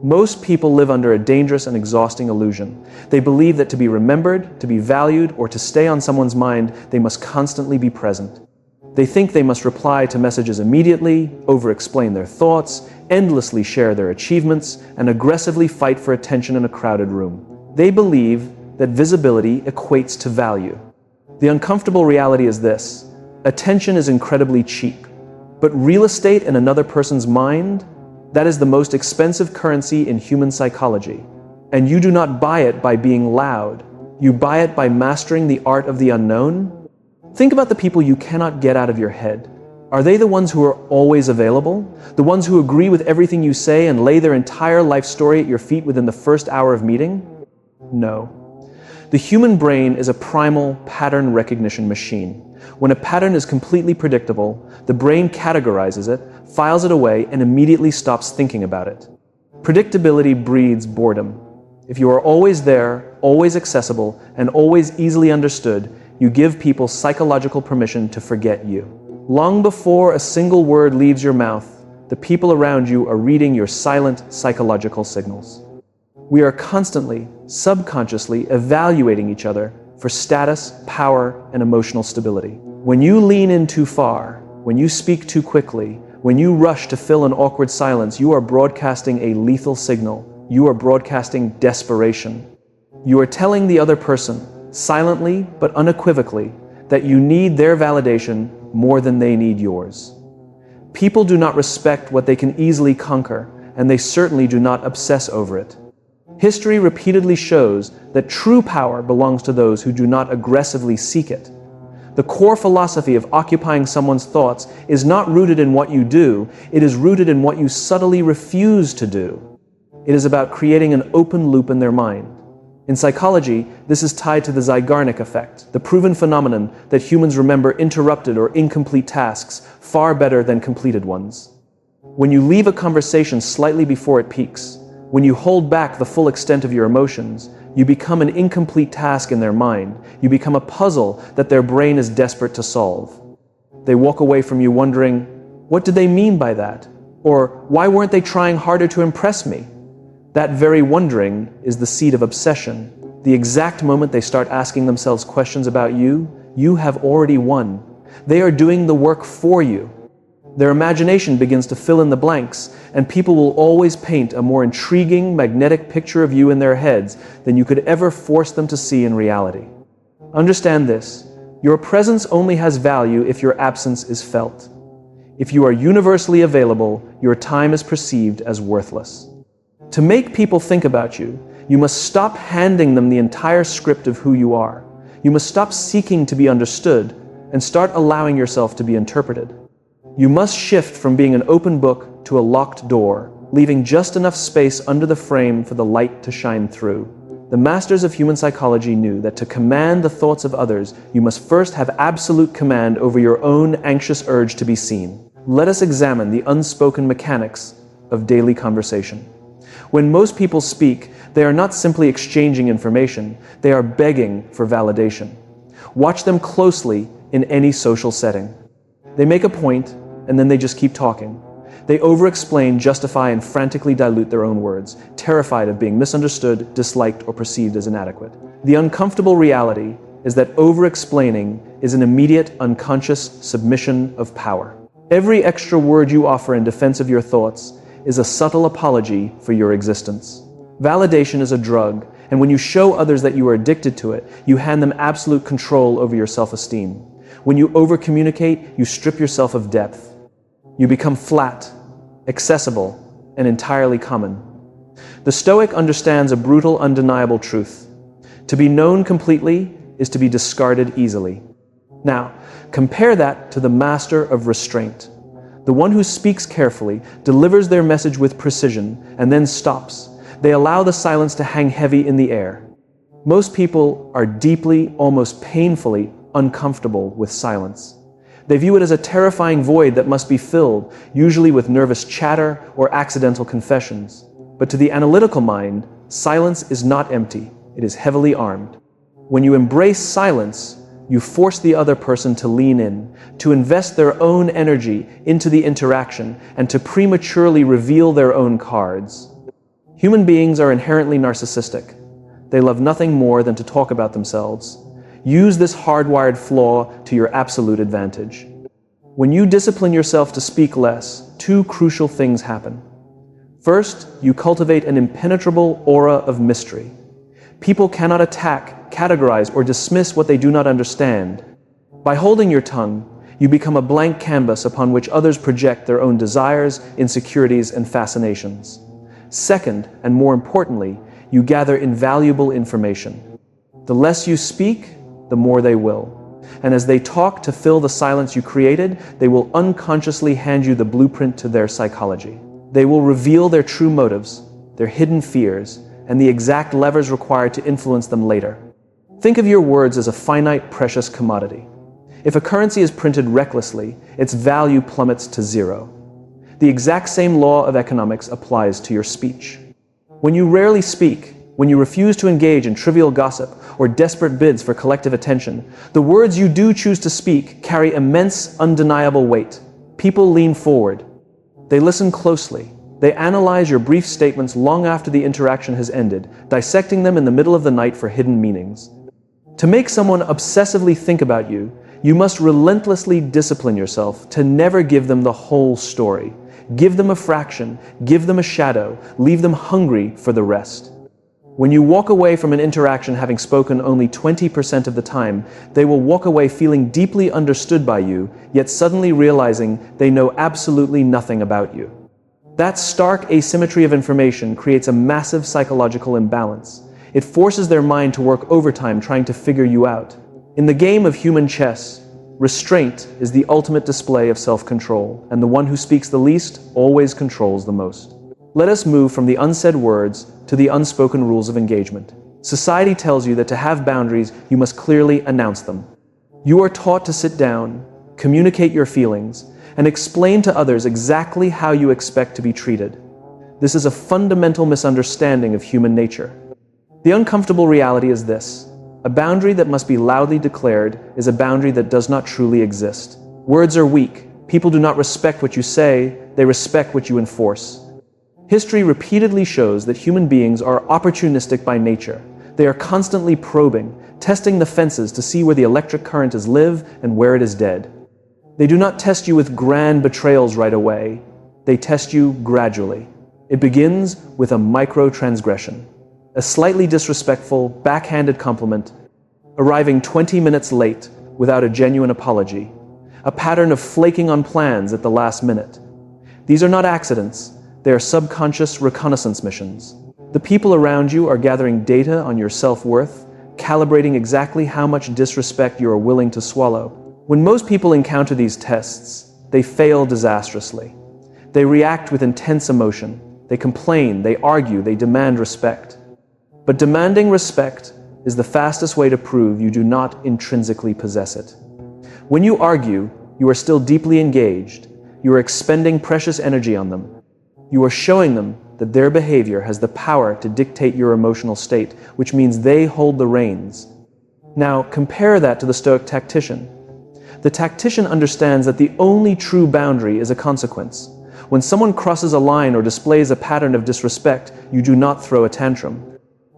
Most people live under a dangerous and exhausting illusion. They believe that to be remembered, to be valued, or to stay on someone's mind, they must constantly be present. They think they must reply to messages immediately, over-explain their thoughts, endlessly share their achievements, and aggressively fight for attention in a crowded room. They believe that visibility equates to value. The uncomfortable reality is this: attention is incredibly cheap, but real estate in another person's mind, that is the most expensive currency in human psychology. And you do not buy it by being loud. You buy it by mastering the art of the unknown. Think about the people you cannot get out of your head. Are they the ones who are always available? The ones who agree with everything you say and lay their entire life story at your feet within the first hour of meeting? No. The human brain is a primal pattern recognition machine. When a pattern is completely predictable, the brain categorizes it, files it away, and immediately stops thinking about it. Predictability breeds boredom. If you are always there, always accessible, and always easily understood, you give people psychological permission to forget you. Long before a single word leaves your mouth, the people around you are reading your silent psychological signals. We are constantly, subconsciously evaluating each other for status, power, and emotional stability. When you lean in too far, when you speak too quickly, when you rush to fill an awkward silence, you are broadcasting a lethal signal. You are broadcasting desperation. You are telling the other person, silently but unequivocally, that you need their validation more than they need yours. People do not respect what they can easily conquer, and they certainly do not obsess over it. History repeatedly shows that true power belongs to those who do not aggressively seek it. The core philosophy of occupying someone's thoughts is not rooted in what you do, it is rooted in what you subtly refuse to do. It is about creating an open loop in their mind. In psychology, this is tied to the Zeigarnik effect, the proven phenomenon that humans remember interrupted or incomplete tasks far better than completed ones. When you leave a conversation slightly before it peaks, when you hold back the full extent of your emotions, you become an incomplete task in their mind. You become a puzzle that their brain is desperate to solve. They walk away from you wondering, what did they mean by that? Or why weren't they trying harder to impress me? That very wondering is the seed of obsession. The exact moment they start asking themselves questions about you, you have already won. They are doing the work for you. Their imagination begins to fill in the blanks, and people will always paint a more intriguing, magnetic picture of you in their heads than you could ever force them to see in reality. Understand this: your presence only has value if your absence is felt. If you are universally available, your time is perceived as worthless. To make people think about you, you must stop handing them the entire script of who you are. You must stop seeking to be understood and start allowing yourself to be interpreted. You must shift from being an open book to a locked door, leaving just enough space under the frame for the light to shine through. The masters of human psychology knew that to command the thoughts of others, you must first have absolute command over your own anxious urge to be seen. Let us examine the unspoken mechanics of daily conversation. When most people speak, they are not simply exchanging information, they are begging for validation. Watch them closely in any social setting. They make a point, and then they just keep talking. They over-explain, justify, and frantically dilute their own words, terrified of being misunderstood, disliked, or perceived as inadequate. The uncomfortable reality is that over-explaining is an immediate, unconscious submission of power. Every extra word you offer in defense of your thoughts is a subtle apology for your existence. Validation is a drug, and when you show others that you are addicted to it, you hand them absolute control over your self-esteem. When you over-communicate, you strip yourself of depth. You become flat, accessible, and entirely common. The Stoic understands a brutal, undeniable truth. To be known completely is to be discarded easily. Now, compare that to the master of restraint. The one who speaks carefully, delivers their message with precision, and then stops. They allow the silence to hang heavy in the air. Most people are deeply, almost painfully, uncomfortable with silence. They view it as a terrifying void that must be filled, usually with nervous chatter or accidental confessions. But to the analytical mind, silence is not empty, it is heavily armed. When you embrace silence, you force the other person to lean in, to invest their own energy into the interaction, and to prematurely reveal their own cards. Human beings are inherently narcissistic. They love nothing more than to talk about themselves. Use this hardwired flaw to your absolute advantage. When you discipline yourself to speak less, two crucial things happen. First, you cultivate an impenetrable aura of mystery. People cannot attack, categorize, or dismiss what they do not understand. By holding your tongue, you become a blank canvas upon which others project their own desires, insecurities, and fascinations. Second, and more importantly, you gather invaluable information. The less you speak, the more they will. And as they talk to fill the silence you created, they will unconsciously hand you the blueprint to their psychology. They will reveal their true motives, their hidden fears, and the exact levers required to influence them later. Think of your words as a finite, precious commodity. If a currency is printed recklessly, its value plummets to zero. The exact same law of economics applies to your speech. When you rarely speak, when you refuse to engage in trivial gossip or desperate bids for collective attention, the words you do choose to speak carry immense, undeniable weight. People lean forward. They listen closely. They analyze your brief statements long after the interaction has ended, dissecting them in the middle of the night for hidden meanings. To make someone obsessively think about you, you must relentlessly discipline yourself to never give them the whole story. Give them a fraction, give them a shadow, leave them hungry for the rest. When you walk away from an interaction having spoken only 20% of the time, they will walk away feeling deeply understood by you, yet suddenly realizing they know absolutely nothing about you. That stark asymmetry of information creates a massive psychological imbalance. It forces their mind to work overtime trying to figure you out. In the game of human chess, restraint is the ultimate display of self-control, and the one who speaks the least always controls the most. Let us move from the unsaid words to the unspoken rules of engagement. Society tells you that to have boundaries, you must clearly announce them. You are taught to sit down, communicate your feelings, and explain to others exactly how you expect to be treated. This is a fundamental misunderstanding of human nature. The uncomfortable reality is this: a boundary that must be loudly declared is a boundary that does not truly exist. Words are weak. People do not respect what you say, they respect what you enforce. History repeatedly shows that human beings are opportunistic by nature. They are constantly probing, testing the fences to see where the electric current is live and where it is dead. They do not test you with grand betrayals right away. They test you gradually. It begins with a micro-transgression, a slightly disrespectful, backhanded compliment, arriving 20 minutes late without a genuine apology, a pattern of flaking on plans at the last minute. These are not accidents. They are subconscious reconnaissance missions. The people around you are gathering data on your self-worth, calibrating exactly how much disrespect you are willing to swallow. When most people encounter these tests, they fail disastrously. They react with intense emotion. They complain, they argue, they demand respect. But demanding respect is the fastest way to prove you do not intrinsically possess it. When you argue, you are still deeply engaged. You are expending precious energy on them. You are showing them that their behavior has the power to dictate your emotional state, which means they hold the reins. Now, compare that to the Stoic tactician. The tactician understands that the only true boundary is a consequence. When someone crosses a line or displays a pattern of disrespect, you do not throw a tantrum.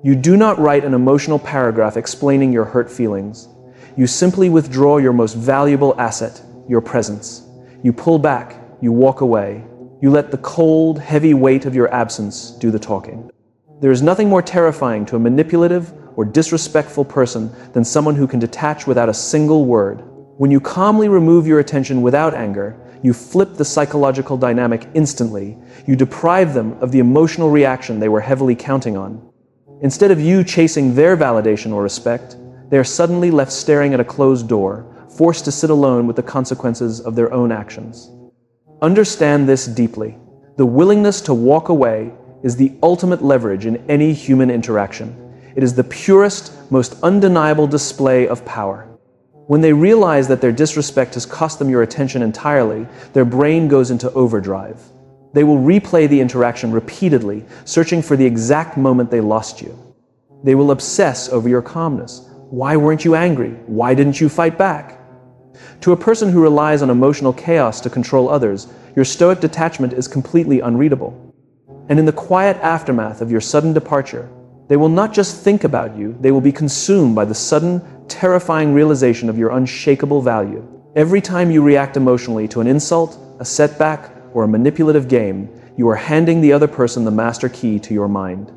You do not write an emotional paragraph explaining your hurt feelings. You simply withdraw your most valuable asset, your presence. You pull back, you walk away. You let the cold, heavy weight of your absence do the talking. There is nothing more terrifying to a manipulative or disrespectful person than someone who can detach without a single word. When you calmly remove your attention without anger, you flip the psychological dynamic instantly. You deprive them of the emotional reaction they were heavily counting on. Instead of you chasing their validation or respect, they are suddenly left staring at a closed door, forced to sit alone with the consequences of their own actions. Understand this deeply. The willingness to walk away is the ultimate leverage in any human interaction. It is the purest, most undeniable display of power. When they realize that their disrespect has cost them your attention entirely, their brain goes into overdrive. They will replay the interaction repeatedly, searching for the exact moment they lost you. They will obsess over your calmness. Why weren't you angry? Why didn't you fight back? To a person who relies on emotional chaos to control others, your stoic detachment is completely unreadable. And in the quiet aftermath of your sudden departure, they will not just think about you, they will be consumed by the sudden, terrifying realization of your unshakable value. Every time you react emotionally to an insult, a setback, or a manipulative game, you are handing the other person the master key to your mind.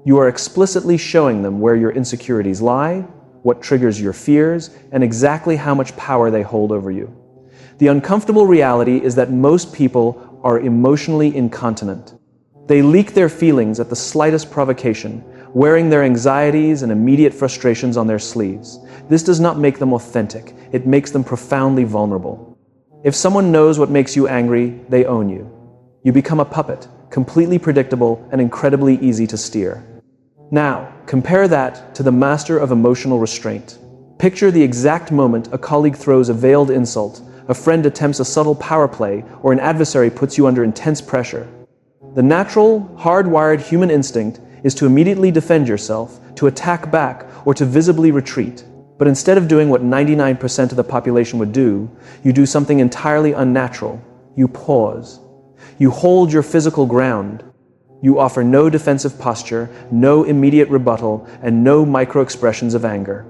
You are explicitly showing them where your insecurities lie, what triggers your fears, and exactly how much power they hold over you. The uncomfortable reality is that most people are emotionally incontinent. They leak their feelings at the slightest provocation, wearing their anxieties and immediate frustrations on their sleeves. This does not make them authentic. It makes them profoundly vulnerable. If someone knows what makes you angry, they own you. You become a puppet, completely predictable and incredibly easy to steer. Now, compare that to the master of emotional restraint. Picture the exact moment a colleague throws a veiled insult, a friend attempts a subtle power play, or an adversary puts you under intense pressure. The natural, hardwired human instinct is to immediately defend yourself, to attack back, or to visibly retreat. But instead of doing what 99% of the population would do, you do something entirely unnatural. You pause. You hold your physical ground. You offer no defensive posture, no immediate rebuttal, and no micro-expressions of anger.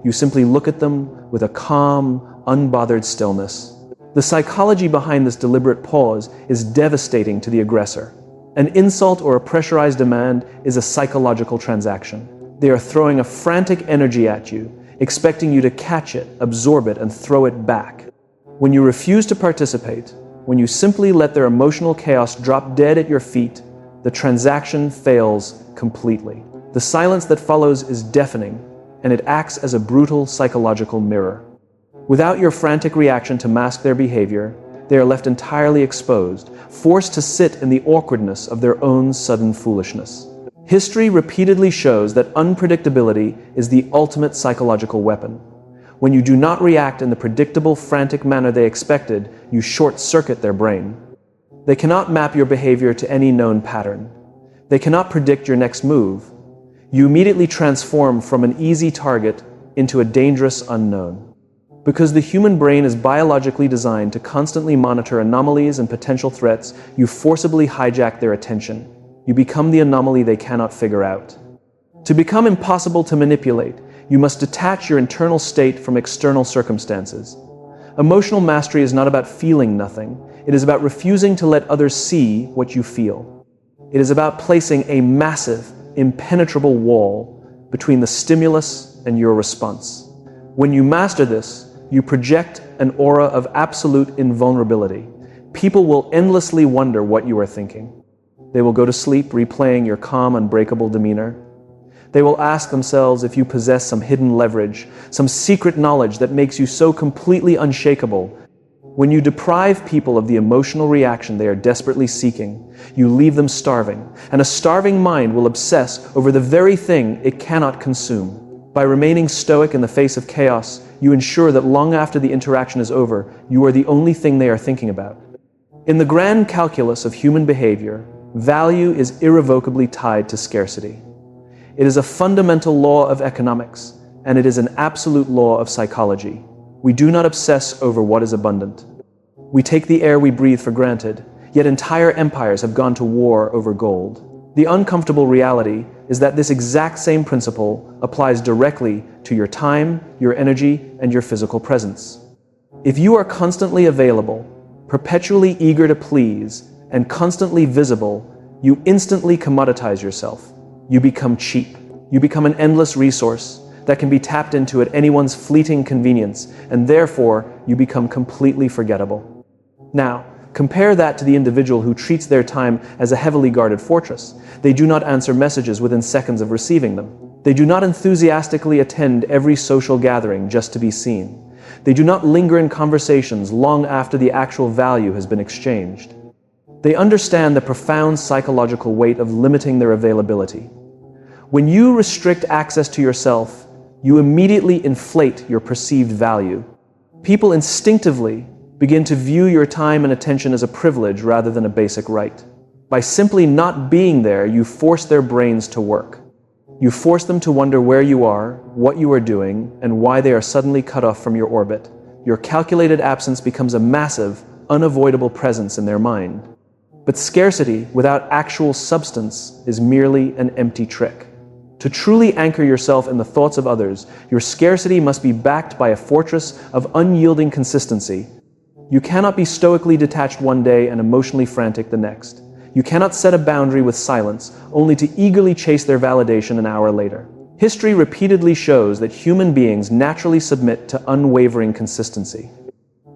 You simply look at them with a calm, unbothered stillness. The psychology behind this deliberate pause is devastating to the aggressor. An insult or a pressurized demand is a psychological transaction. They are throwing a frantic energy at you, expecting you to catch it, absorb it, and throw it back. When you refuse to participate, when you simply let their emotional chaos drop dead at your feet, the transaction fails completely. The silence that follows is deafening, and it acts as a brutal psychological mirror. Without your frantic reaction to mask their behavior, they are left entirely exposed, forced to sit in the awkwardness of their own sudden foolishness. History repeatedly shows that unpredictability is the ultimate psychological weapon. When you do not react in the predictable, frantic manner they expected, you short-circuit their brain. They cannot map your behavior to any known pattern. They cannot predict your next move. You immediately transform from an easy target into a dangerous unknown. Because the human brain is biologically designed to constantly monitor anomalies and potential threats, you forcibly hijack their attention. You become the anomaly they cannot figure out. To become impossible to manipulate, you must detach your internal state from external circumstances. Emotional mastery is not about feeling nothing. It is about refusing to let others see what you feel. It is about placing a massive, impenetrable wall between the stimulus and your response. When you master this, you project an aura of absolute invulnerability. People will endlessly wonder what you are thinking. They will go to sleep replaying your calm, unbreakable demeanor. They will ask themselves if you possess some hidden leverage, some secret knowledge that makes you so completely unshakable. When you deprive people of the emotional reaction they are desperately seeking, you leave them starving, and a starving mind will obsess over the very thing it cannot consume. By remaining stoic in the face of chaos, you ensure that long after the interaction is over, you are the only thing they are thinking about. In the grand calculus of human behavior, value is irrevocably tied to scarcity. It is a fundamental law of economics, and it is an absolute law of psychology. We do not obsess over what is abundant. We take the air we breathe for granted, yet entire empires have gone to war over gold. The uncomfortable reality is that this exact same principle applies directly to your time, your energy, and your physical presence. If you are constantly available, perpetually eager to please, and constantly visible, you instantly commoditize yourself. You become cheap. You become an endless resource that can be tapped into at anyone's fleeting convenience, and therefore you become completely forgettable. Now, compare that to the individual who treats their time as a heavily guarded fortress. They do not answer messages within seconds of receiving them. They do not enthusiastically attend every social gathering just to be seen. They do not linger in conversations long after the actual value has been exchanged. They understand the profound psychological weight of limiting their availability. When you restrict access to yourself, you immediately inflate your perceived value. People instinctively begin to view your time and attention as a privilege rather than a basic right. By simply not being there, you force their brains to work. You force them to wonder where you are, what you are doing, and why they are suddenly cut off from your orbit. Your calculated absence becomes a massive, unavoidable presence in their mind. But scarcity without actual substance is merely an empty trick. To truly anchor yourself in the thoughts of others, your scarcity must be backed by a fortress of unyielding consistency. You cannot be stoically detached one day and emotionally frantic the next. You cannot set a boundary with silence, only to eagerly chase their validation an hour later. History repeatedly shows that human beings naturally submit to unwavering consistency.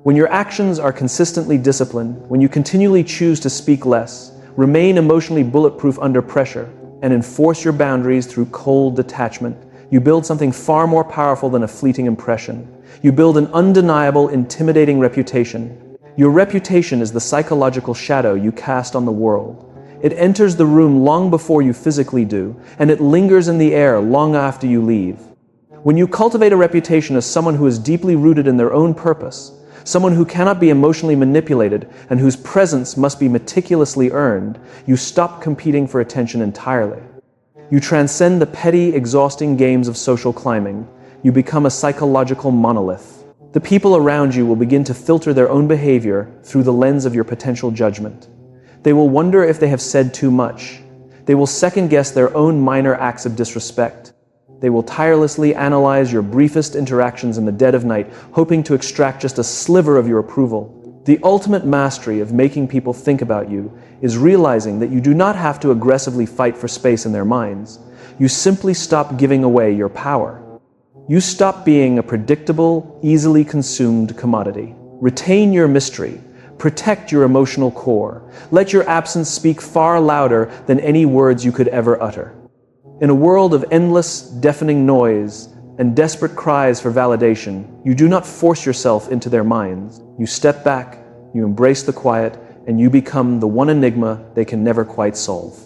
When your actions are consistently disciplined, when you continually choose to speak less, remain emotionally bulletproof under pressure, and enforce your boundaries through cold detachment, you build something far more powerful than a fleeting impression. You build an undeniable, intimidating reputation. Your reputation is the psychological shadow you cast on the world. It enters the room long before you physically do, and it lingers in the air long after you leave. When you cultivate a reputation as someone who is deeply rooted in their own purpose, someone who cannot be emotionally manipulated and whose presence must be meticulously earned, you stop competing for attention entirely. You transcend the petty, exhausting games of social climbing. You become a psychological monolith. The people around you will begin to filter their own behavior through the lens of your potential judgment. They will wonder if they have said too much. They will second-guess their own minor acts of disrespect. They will tirelessly analyze your briefest interactions in the dead of night, hoping to extract just a sliver of your approval. The ultimate mastery of making people think about you is realizing that you do not have to aggressively fight for space in their minds. You simply stop giving away your power. You stop being a predictable, easily consumed commodity. Retain your mystery. Protect your emotional core. Let your absence speak far louder than any words you could ever utter. In a world of endless, deafening noise and desperate cries for validation, you do not force yourself into their minds. You step back, you embrace the quiet, and you become the one enigma they can never quite solve.